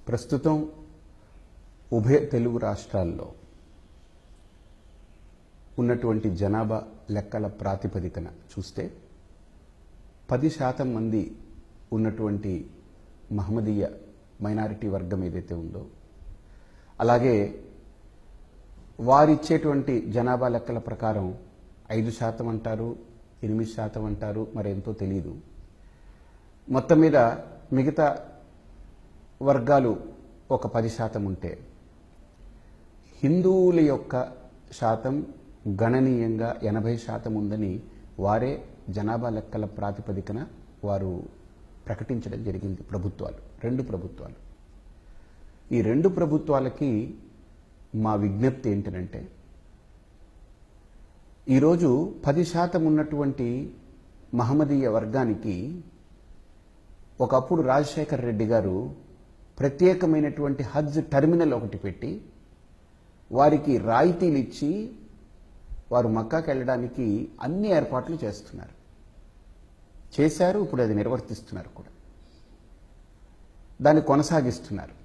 ప్రస్తుతం ఉభయ తెలుగు రాష్ట్రాల్లో ఉన్నటువంటి జనాభా లెక్కల ప్రాతిపదికన చూస్తే 10% మంది ఉన్నటువంటి మహమ్మదీయ మైనారిటీ వర్గం ఏదైతే ఉందో, అలాగే వారిచ్చేటువంటి జనాభా లెక్కల ప్రకారం 5% అంటారు, 8% అంటారు, మరెంతో తెలియదు. మొత్తం మీద మిగతా వర్గాలు ఒక 10% ఉంటే హిందువుల యొక్క శాతం గణనీయంగా 80% ఉందని వారే జనాభా లెక్కల ప్రాతిపదికన వారు ప్రకటించడం జరిగింది. రెండు ప్రభుత్వాలు. ఈ రెండు ప్రభుత్వాలకి మా విజ్ఞప్తి ఏంటంటే, ఈరోజు 10% ఉన్నటువంటి మహమ్మదీయ వర్గానికి ఒకప్పుడు రాజశేఖర్ రెడ్డి గారు ప్రత్యేకమైనటువంటి హజ్ టెర్మినల్ ఒకటి పెట్టి వారికి రాయితీలు ఇచ్చి వారు మక్కాకి వెళ్ళడానికి అన్ని ఏర్పాట్లు చేశారు. ఇప్పుడు అది నిర్వర్తిస్తున్నారు కూడా, దాన్ని కొనసాగిస్తున్నారు.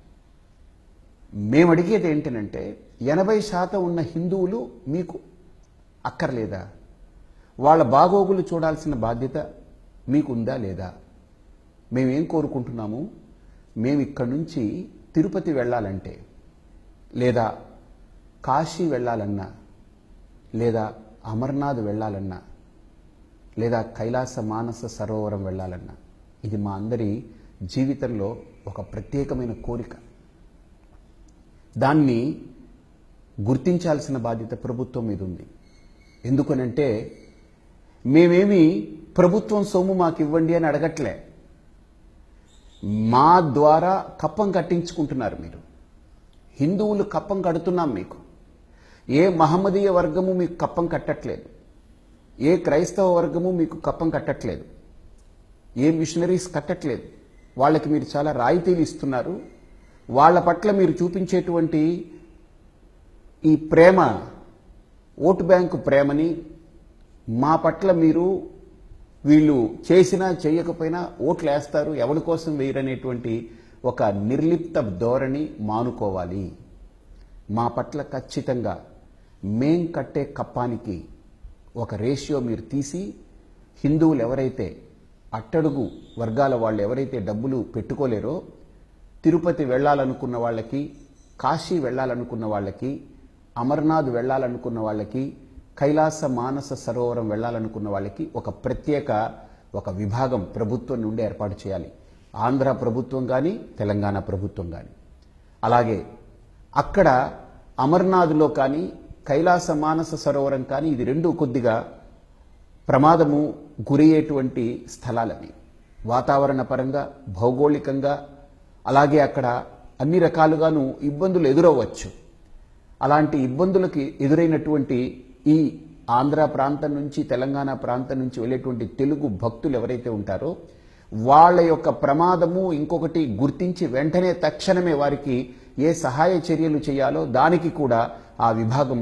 మేము అడిగేది ఏంటంటే, 80% ఉన్న హిందువులు మీకు అక్కర్లేదా? వాళ్ళ బాగోగులు చూడాల్సిన బాధ్యత మీకుందా లేదా? మేమేం కోరుకుంటున్నాము, మేము ఇక్కడి నుంచి తిరుపతి వెళ్ళాలంటే, లేదా కాశీ వెళ్ళాలన్నా, లేదా అమర్నాథ్ వెళ్ళాలన్నా, లేదా కైలాస మానస సరోవరం వెళ్ళాలన్నా, ఇది మా అందరి జీవితంలో ఒక ప్రత్యేకమైన కోరిక. దాన్ని గుర్తించాల్సిన బాధ్యత ప్రభుత్వం మీద ఉంది. ఎందుకనంటే, మేమేమి ప్రభుత్వం సొమ్ము మాకు ఇవ్వండి అని అడగట్లే. మా ద్వారా కప్పం కట్టించుకుంటున్నారు మీరు. హిందువులు కప్పం కడుతున్నాం మీకు. ఏ మహమ్మదీయ వర్గము మీకు కప్పం కట్టట్లేదు, ఏ క్రైస్తవ వర్గము మీకు కప్పం కట్టట్లేదు, ఏ మిషనరీస్ కట్టట్లేదు. వాళ్ళకి మీరు చాలా రాయితీలు ఇస్తున్నారు. వాళ్ళ పట్ల మీరు చూపించేటువంటి ఈ ప్రేమ, ఓటు బ్యాంకు ప్రేమని మా పట్ల మీరు వీళ్ళు చేసినా చేయకపోయినా ఓట్లు వేస్తారు, ఎవరి కోసం వేయరనేటువంటి ఒక నిర్లిప్త ధోరణి మానుకోవాలి. మా పట్ల ఖచ్చితంగా మేం కట్టే కప్పానికి ఒక రేషియో మీరు తీసి, హిందువులు ఎవరైతే అట్టడుగు వర్గాల వాళ్ళు ఎవరైతే డబ్బులు పెట్టుకోలేరో, తిరుపతి వెళ్ళాలనుకున్న వాళ్ళకి, కాశీ వెళ్ళాలనుకున్న వాళ్ళకి, అమర్నాథ్ వెళ్ళాలనుకున్న వాళ్ళకి, కైలాస మానస సరోవరం వెళ్ళాలనుకున్న వాళ్ళకి ఒక ప్రత్యేక విభాగం ప్రభుత్వం నుండి ఏర్పాటు చేయాలి. ఆంధ్ర ప్రభుత్వం కానీ, తెలంగాణ ప్రభుత్వం కానీ. అలాగే అక్కడ అమర్నాథ్లో కానీ, కైలాస మానస సరోవరం కానీ, ఇది రెండు కొద్దిగా ప్రమాదము గురయ్యేటువంటి స్థలాలవి. వాతావరణ పరంగా, భౌగోళికంగా, అలాగే అక్కడ అన్ని రకాలుగాను ఇబ్బందులు ఎదురవ్వచ్చు. అలాంటి ఇబ్బందులకి ఎదురైనటువంటి ఈ ఆంధ్ర ప్రాంతం నుంచి, తెలంగాణ ప్రాంతం నుంచి వెళ్ళేటువంటి తెలుగు భక్తులు ఎవరైతే ఉంటారో, వాళ్ళ యొక్క ప్రమాదము ఇంకొకటి గుర్తించి వెంటనే తక్షణమే వారికి ఏ సహాయ చర్యలు చేయాలో దానికి కూడా ఆ విభాగం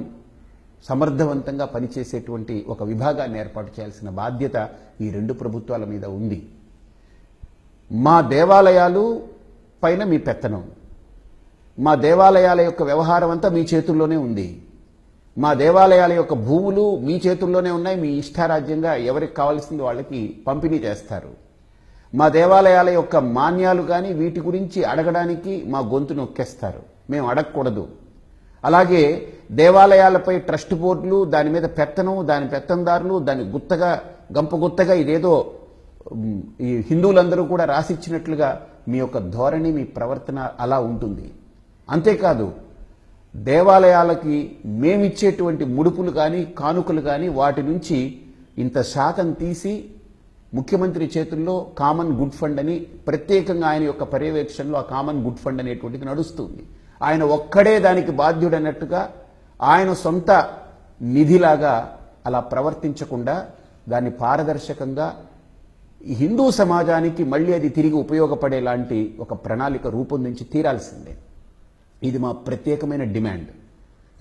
సమర్థవంతంగా పనిచేసేటువంటి ఒక విభాగాన్ని ఏర్పాటు చేయాల్సిన బాధ్యత ఈ రెండు ప్రభుత్వాల మీద ఉంది. మా దేవాలయాలు పైన మీ పెత్తనం, మా దేవాలయాల యొక్క వ్యవహారం అంతా మీ చేతుల్లోనే ఉంది. మా దేవాలయాల యొక్క భూములు మీ చేతుల్లోనే ఉన్నాయి. మీ ఇష్టారాజ్యంగా ఎవరికి కావాల్సింది వాళ్ళకి పంపిణీ చేస్తారు. మా దేవాలయాల యొక్క మాన్యాలు కానీ వీటి గురించి అడగడానికి మా గొంతు నొక్కేస్తారు. మేము అడగకూడదు. అలాగే దేవాలయాలపై ట్రస్ట్ బోర్డులు, దాని మీద పెత్తనం, దాని పెత్తందారులు, దాని గంపగుత్తగా ఇదేదో ఈ హిందువులందరూ కూడా రాసిచ్చినట్లుగా మీ యొక్క ధోరణి, మీ ప్రవర్తన అలా ఉంటుంది. అంతేకాదు, దేవాలయాలకి మేమిచ్చేటువంటి ముడుపులు కానీ, కానుకలు కానీ, వాటి నుంచి ఇంత శాతం తీసి ముఖ్యమంత్రి చేతుల్లో కామన్ గుడ్ ఫండ్ అని ప్రత్యేకంగా ఆయన యొక్క పర్యవేక్షణలో ఆ కామన్ గుడ్ ఫండ్ అనేటువంటిది నడుస్తుంది. ఆయన ఒక్కడే దానికి బాధ్యుడన్నట్టుగా ఆయన సొంత నిధిలాగా అలా ప్రవర్తించకుండా దాన్ని పారదర్శకంగా హిందూ సమాజానికి మళ్ళీ అది తిరిగి ఉపయోగపడేలాంటి ఒక ప్రణాళిక రూపొందించి తీరాల్సిందే. ఇది మా ప్రత్యేకమైన డిమాండ్.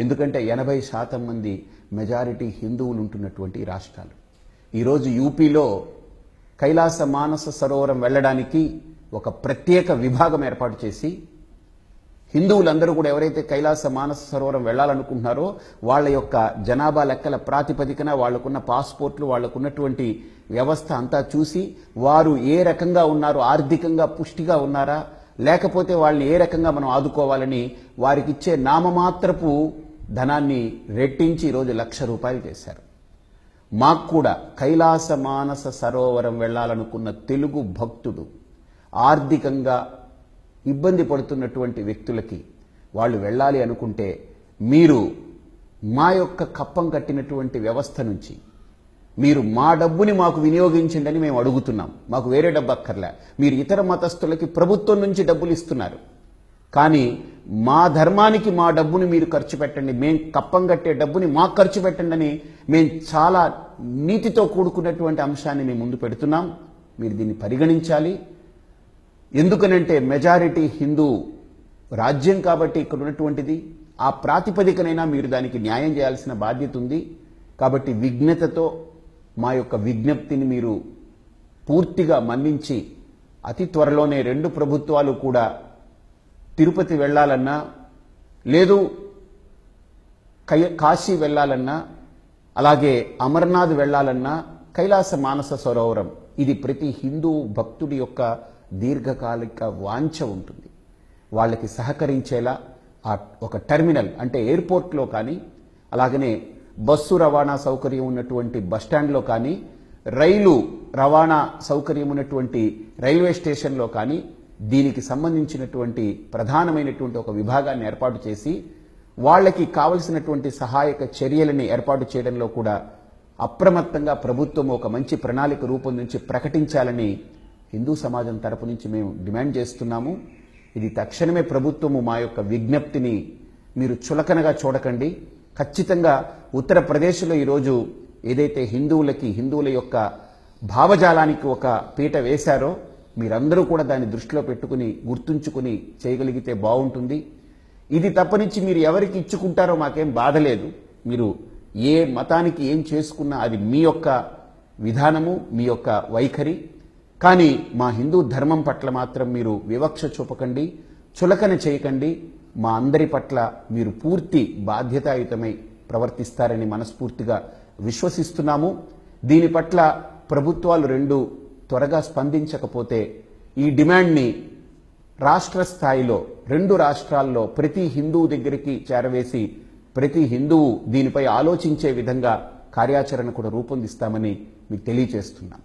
ఎందుకంటే 80% మంది మెజారిటీ హిందువులు ఉంటున్నటువంటి రాష్ట్రాలు. ఈరోజు యూపీలో కైలాస మానస సరోవరం వెళ్ళడానికి ఒక ప్రత్యేక విభాగం ఏర్పాటు చేసి హిందువులందరూ కూడా ఎవరైతే కైలాస మానస సరోవరం వెళ్లాలనుకుంటున్నారో వాళ్ళ యొక్క జనాభా లెక్కల ప్రాతిపదికన వాళ్లకున్న పాస్పోర్ట్లు వాళ్లకున్నటువంటి వ్యవస్థ అంతా చూసి వారు ఏ రకంగా ఉన్నారు, ఆర్థికంగా పుష్టిగా ఉన్నారా, లేకపోతే వాళ్ళని ఏ రకంగా మనం ఆదుకోవాలని వారికి ఇచ్చే నామమాత్రపు ధనాన్ని రెట్టించి ఈరోజు ₹1,00,000 చేశారు. మాకు కూడా కైలాస మానస సరోవరం వెళ్లాలనుకున్న తెలుగు భక్తుడు ఆర్థికంగా ఇబ్బంది పడుతున్నటువంటి వ్యక్తులకి వాళ్ళు వెళ్ళాలి అనుకుంటే మీరు మా యొక్క కప్పం కట్టినటువంటి వ్యవస్థ నుంచి మీరు మా డబ్బుని మాకు వినియోగించండి అని మేము అడుగుతున్నాం. మాకు వేరే డబ్బు అక్కర్లే. మీరు ఇతర మతస్థులకి ప్రభుత్వం నుంచి డబ్బులు ఇస్తున్నారు, కానీ మా ధర్మానికి మా డబ్బుని మీరు ఖర్చు పెట్టండి, మేము కప్పం కట్టే డబ్బుని మాకు ఖర్చు పెట్టండి అని మేము చాలా నీతితో కూడుకున్నటువంటి అంశాన్ని మేము ముందు పెడుతున్నాం. మీరు దీన్ని పరిగణించాలి. ఎందుకనంటే మెజారిటీ హిందూ రాజ్యం కాబట్టి ఇక్కడ ఉన్నటువంటిది. ఆ ప్రాతిపదికనైనా మీరు దానికి న్యాయం చేయాల్సిన బాధ్యత ఉంది. కాబట్టి విజ్ఞతతో మా యొక్క విజ్ఞప్తిని మీరు పూర్తిగా మన్నించి అతి త్వరలోనే 2 ప్రభుత్వాలు కూడా తిరుపతి వెళ్లాలన్నా లేదు కాశీ వెళ్లాలన్నా అలాగే అమర్నాథ్ వెళ్లాలన్నా కైలాస మానస సరోవరం ఇది ప్రతి హిందూ భక్తుడి యొక్క దీర్ఘకాలిక వాంఛ ఉంటుంది. వాళ్ళకి సహకరించేలా ఒక టెర్మినల్ అంటే ఎయిర్పోర్ట్లో కానీ అలాగనే బస్సు రవాణా సౌకర్యం ఉన్నటువంటి బస్టాండ్లో కానీ రైలు రవాణా సౌకర్యం ఉన్నటువంటి రైల్వే స్టేషన్లో కానీ దీనికి సంబంధించినటువంటి ప్రధానమైనటువంటి ఒక విభాగాన్ని ఏర్పాటు చేసి వాళ్ళకి కావలసినటువంటి సహాయక చర్యలని ఏర్పాటు చేయడంలో కూడా అప్రమత్తంగా ప్రభుత్వం ఒక మంచి ప్రణాళిక రూపొందించి ప్రకటించాలని హిందూ సమాజం తరపు నుంచి మేము డిమాండ్ చేస్తున్నాము. ఇది తక్షణమే ప్రభుత్వము మా యొక్క విజ్ఞప్తిని మీరు చులకనగా చూడకండి. ఖచ్చితంగా ఉత్తరప్రదేశ్లో ఈరోజు ఏదైతే హిందువుల యొక్క భావజాలానికి ఒక పీట వేశారో మీరందరూ కూడా దాన్ని దృష్టిలో పెట్టుకుని గుర్తుంచుకుని చేయగలిగితే బాగుంటుంది. ఇది తప్పనించి మీరు ఎవరికి ఇచ్చుకుంటారో మాకేం బాధ లేదు. మీరు ఏ మతానికి ఏం చేసుకున్నా అది మీ యొక్క విధానము, మీ యొక్క వైఖరి. కానీ మా హిందూ ధర్మం పట్ల మాత్రం మీరు వివక్ష చూపకండి, చులకన చేయకండి. మా అందరి పట్ల మీరు పూర్తి బాధ్యతాయుతమై ప్రవర్తిస్తారని మనస్ఫూర్తిగా విశ్వసిస్తున్నాము. దీని పట్ల ప్రభుత్వాలు 2 త్వరగా స్పందించకపోతే ఈ డిమాండ్ని రాష్ట్ర స్థాయిలో 2 రాష్ట్రాల్లో ప్రతి హిందువు దగ్గరికి చేరవేసి ప్రతి హిందువు దీనిపై ఆలోచించే విధంగా కార్యాచరణ కూడా రూపొందిస్తామని మీకు తెలియజేస్తున్నాం.